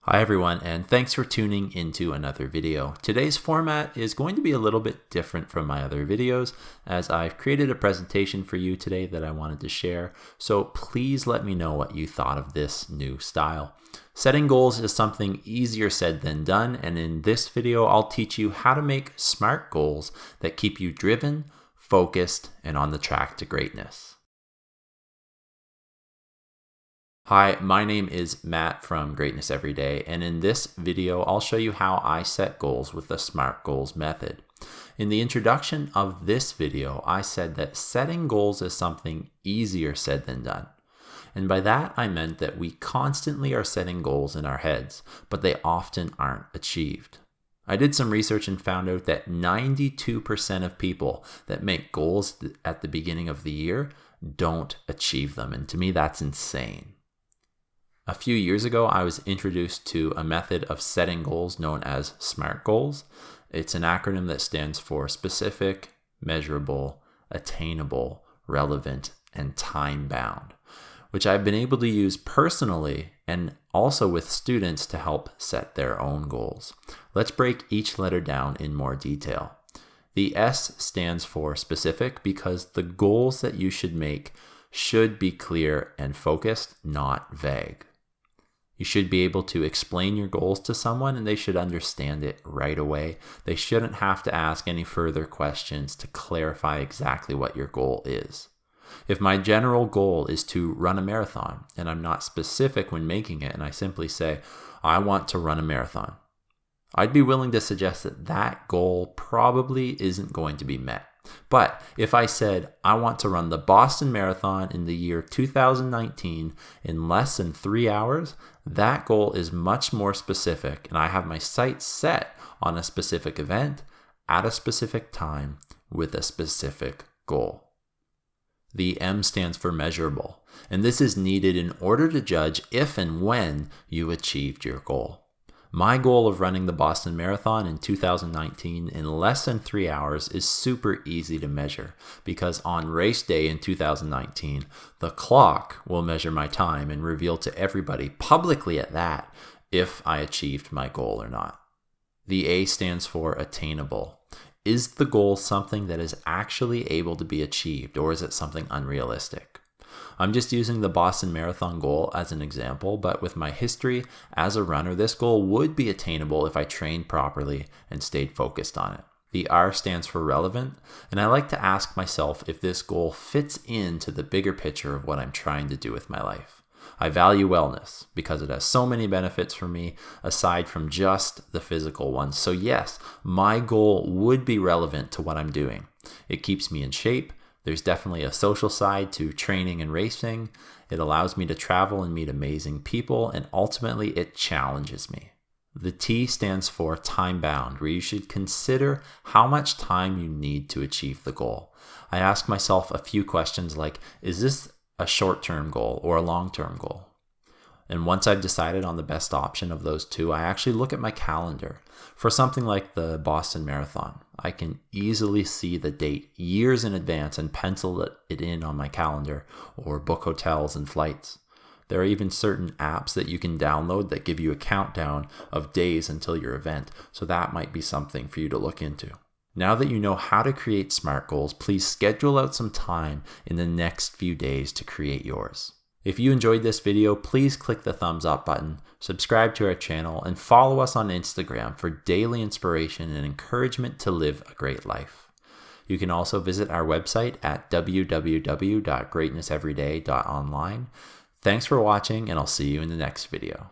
Hi everyone, and thanks for tuning into another video. Today's format is going to be a little bit different from my other videos, as I've created a presentation for you today that I wanted to share, so please let me know what you thought of this new style. Setting goals is something easier said than done, and in this video I'll teach you how to make SMART goals that keep you driven, focused, and on the track to greatness. Hi, my name is Matt from Greatness Everyday, and in this video, I'll show you how I set goals with the SMART goals method. In the introduction of this video, I said that setting goals is something easier said than done. And by that, I meant that we constantly are setting goals in our heads, but they often aren't achieved. I did some research and found out that 92% of people that make goals at the beginning of the year don't achieve them, and to me, that's insane. A few years ago, I was introduced to a method of setting goals known as SMART goals. It's an acronym that stands for specific, measurable, attainable, relevant, and time-bound, which I've been able to use personally and also with students to help set their own goals. Let's break each letter down in more detail. The S stands for specific because the goals that you should make should be clear and focused, not vague. You should be able to explain your goals to someone and they should understand it right away. They shouldn't have to ask any further questions to clarify exactly what your goal is. If my general goal is to run a marathon and I'm not specific when making it and I simply say, I want to run a marathon, I'd be willing to suggest that that goal probably isn't going to be met. But if I said, I want to run the Boston Marathon in the year 2019 in less than 3 hours, that goal is much more specific, and I have my sights set on a specific event at a specific time with a specific goal. The M stands for measurable, and this is needed in order to judge if and when you achieved your goal. My goal of running the Boston Marathon in 2019 in less than 3 hours is super easy to measure because on race day in 2019, the clock will measure my time and reveal to everybody publicly at that if I achieved my goal or not. The A stands for attainable. Is the goal something that is actually able to be achieved, or is it something unrealistic? I'm just using the Boston Marathon goal as an example, but with my history as a runner, this goal would be attainable if I trained properly and stayed focused on it. The R stands for relevant, and I like to ask myself if this goal fits into the bigger picture of what I'm trying to do with my life. I value wellness because it has so many benefits for me aside from just the physical ones. So yes, my goal would be relevant to what I'm doing. It keeps me in shape. There's definitely a social side to training and racing. It allows me to travel and meet amazing people, and ultimately it challenges me. The T stands for time-bound, where you should consider how much time you need to achieve the goal. I ask myself a few questions like, is this a short-term goal or a long-term goal? And once I've decided on the best option of those two, I actually look at my calendar. For something like the Boston Marathon, I can easily see the date years in advance and pencil it in on my calendar or book hotels and flights. There are even certain apps that you can download that give you a countdown of days until your event, so that might be something for you to look into. Now that you know how to create SMART goals, please schedule out some time in the next few days to create yours. If you enjoyed this video, please click the thumbs up button, subscribe to our channel, and follow us on Instagram for daily inspiration and encouragement to live a great life. You can also visit our website at www.greatnesseveryday.online. Thanks for watching, and I'll see you in the next video.